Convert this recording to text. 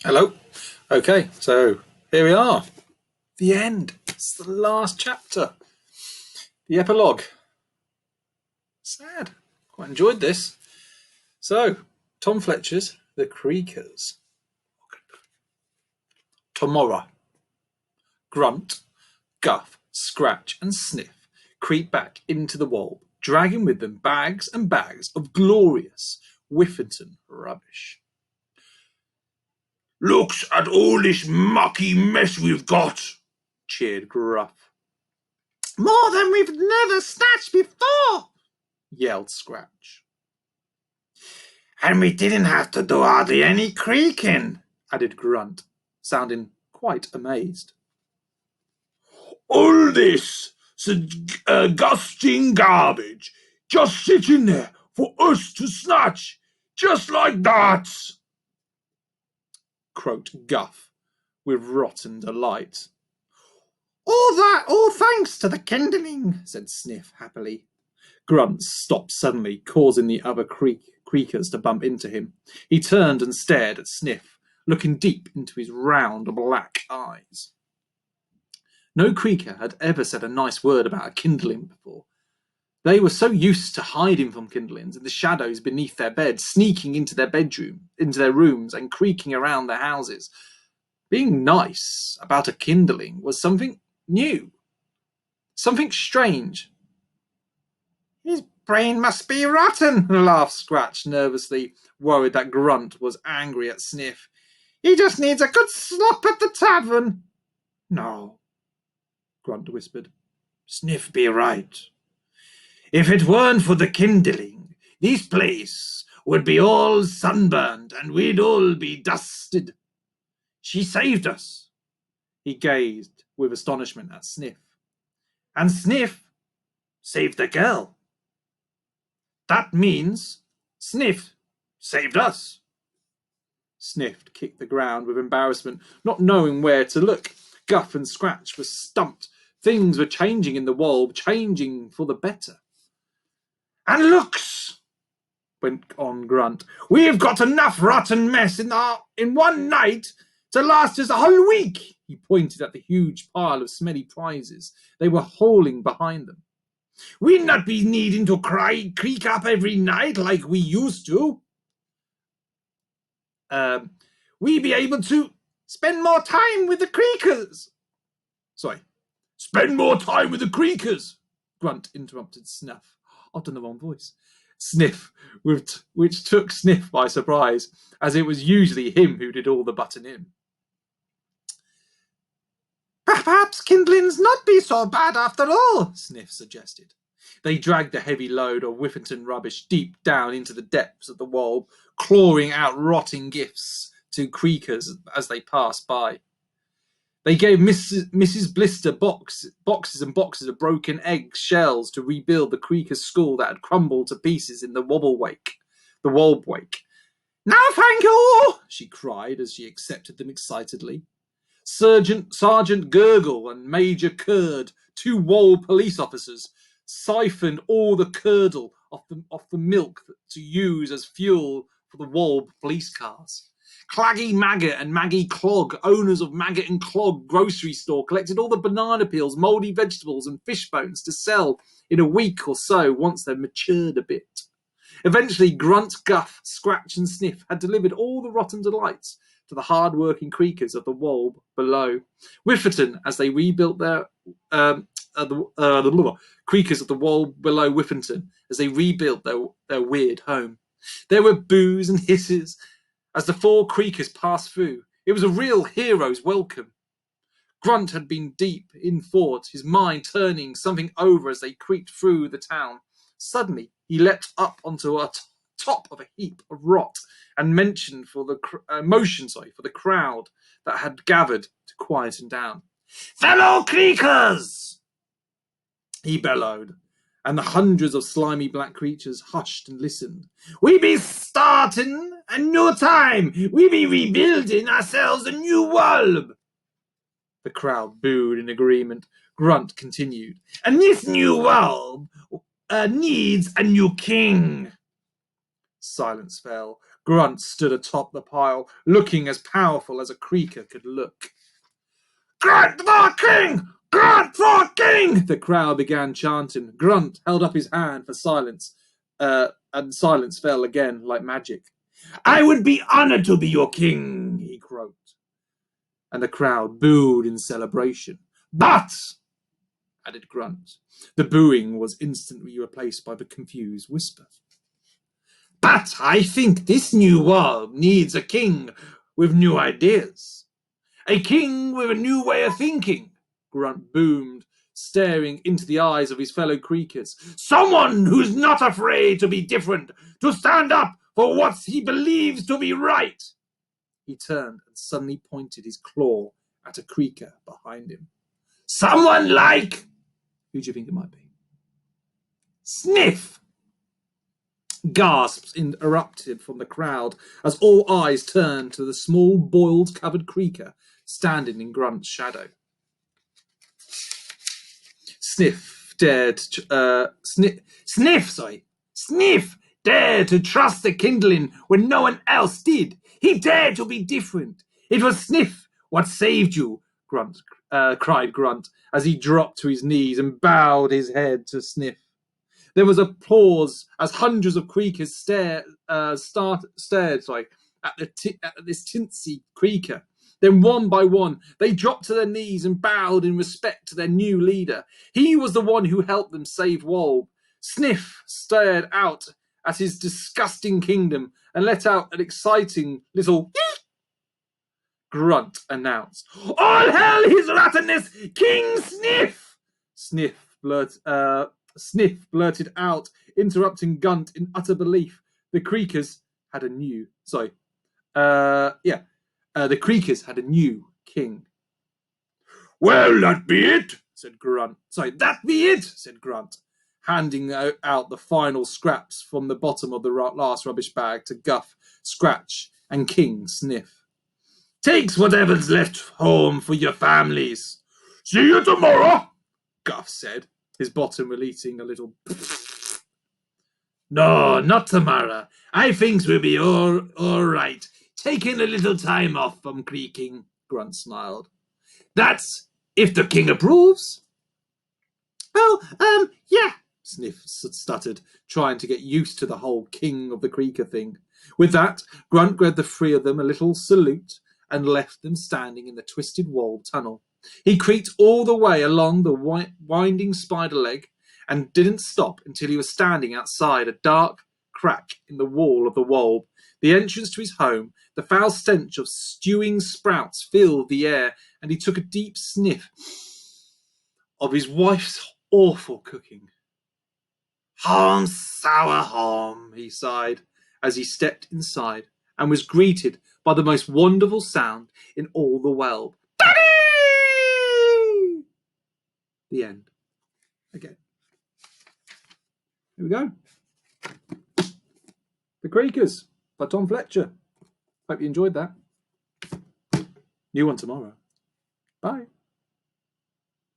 Hello. Okay, so here we are. The end. It's the last chapter. The epilogue. Sad. Quite enjoyed this. So, Tom Fletcher's The Creakers. Tomorrow. Grunt, Guff, Scratch, and Sniff creep back into the wolb, dragging with them bags and bags of glorious Whiffington rubbish. Looks at all this mucky mess we've got, cheered Gruff. More than we've never snatched before, yelled Scratch. And we didn't have to do hardly any creaking, added Grunt, sounding quite amazed. All this disgusting garbage just sitting there for us to snatch, just like that, croaked Guff with rotten delight. All thanks to the kindling, said Sniff happily. Grunt stopped suddenly, causing the other creakers to bump into him. He turned and stared at Sniff, looking deep into his round black eyes. No creaker had ever said a nice word about a kindling before. They were so used to hiding from kindlings in the shadows beneath their beds, sneaking into their rooms, and creaking around their houses. Being nice about a kindling was something new, something strange. His brain must be rotten, laughed Scratch nervously, worried that Grunt was angry at Sniff. He just needs a good slop at the tavern. No, Grunt whispered. Sniff be right. If it weren't for the kindling, this place would be all sunburned and we'd all be dusted. She saved us. He gazed with astonishment at Sniff. And Sniff saved the girl. That means Sniff saved us. Sniff kicked the ground with embarrassment, not knowing where to look. Guff and Scratch were stumped. Things were changing in the wolb, changing for the better. And looks, went on Grunt, we've got enough rotten mess in one night to last us a whole week. He pointed at the huge pile of smelly prizes they were hauling behind them. We'd not be needing to creak up every night like we used to. We'd be able to spend more time with the creakers. Spend more time with the creakers, Grunt interrupted Snuff. I've done the wrong voice. Sniff, which took Sniff by surprise, as it was usually him who did all the butting in. Perhaps kindlings not be so bad after all, Sniff suggested. They dragged the heavy load of Whiffington rubbish deep down into the depths of the wolb, clawing out rotting gifts to creakers as they passed by. They gave Mrs. Blister boxes and boxes of broken egg shells to rebuild the creaker's school that had crumbled to pieces in the wolb wake. Now thank you, she cried as she accepted them excitedly. Sergeant Gurgle and Major Curd, two wolb police officers, siphoned all the curdle off the milk to use as fuel for the wolb police cars. Claggy Maggot and Maggie Clog, owners of Maggot and Clog grocery store, collected all the banana peels, mouldy vegetables and fish bones to sell in a week or so once they'd matured a bit. Eventually, Grunt, Guff, Scratch and Sniff had delivered all the rotten delights to the hard-working creakers of the wolb below. Whiffington, as they rebuilt their creakers of the wolb below Whiffington, as they rebuilt their weird home. There were boos and hisses as the four creakers passed through. It was a real hero's welcome. Grunt had been deep in thought, his mind turning something over as they creaked through the town. Suddenly, he leapt up onto a top of a heap of rot and motioned for the crowd that had gathered to quieten down. Fellow creakers, he bellowed, and the hundreds of slimy black creatures hushed and listened. We be starting a new time. We be rebuilding ourselves a new world. The crowd booed in agreement. Grunt continued. And this new world needs a new king. Silence fell. Grunt stood atop the pile, looking as powerful as a creaker could look. Grunt for king! Grunt for king! The crowd began chanting. Grunt held up his hand for silence, and silence fell again like magic. I would be honored to be your king, he croaked. And the crowd booed in celebration. But, added Grunt. The booing was instantly replaced by the confused whisper. But I think this new world needs a king with new ideas. A king with a new way of thinking, Grunt boomed, staring into the eyes of his fellow Creakers. Someone who's not afraid to be different, to stand up for what he believes to be right. He turned and suddenly pointed his claw at a Creaker behind him. Someone like... Who do you think it might be? Sniff! Gasps erupted from the crowd as all eyes turned to the small boiled-covered Creaker standing in Grunt's shadow. Sniff dared to trust the kindling when no one else did. He dared to be different. It was Sniff what saved you, cried Grunt as he dropped to his knees and bowed his head to Sniff. There was a pause as hundreds of Creakers stared at this tinsy Creaker. Then one by one, they dropped to their knees and bowed in respect to their new leader. He was the one who helped them save Wolb. Sniff stared out at his disgusting kingdom and let out an exciting little Grunt announced. All hail his rottenness, King Sniff! Sniff blurted out, interrupting Grunt in utter belief. The Creakers had a new king. Well, that be it, said Grunt. Said Grunt, handing out the final scraps from the bottom of the last rubbish bag to Guff, Scratch, and King Sniff. Takes whatever's left home for your families. See you tomorrow, Guff said, his bottom releasing a little. No, not tomorrow. I think we'll be all right. Taking a little time off from creaking, Grunt smiled. That's if the king approves. Oh, yeah, Sniff stuttered, trying to get used to the whole king of the Creaker thing. With that, Grunt gave the three of them a little salute and left them standing in the twisted walled tunnel. He creaked all the way along the winding spider leg and didn't stop until he was standing outside a dark crack in the wall of the Wolb, the entrance to his home. The foul stench of stewing sprouts filled the air, and he took a deep sniff of his wife's awful cooking. Harm, sour harm, he sighed as he stepped inside and was greeted by the most wonderful sound in all the world. Daddy! The end. Again. Here we go. The Creakers by Tom Fletcher. Hope you enjoyed that. New one tomorrow. Bye.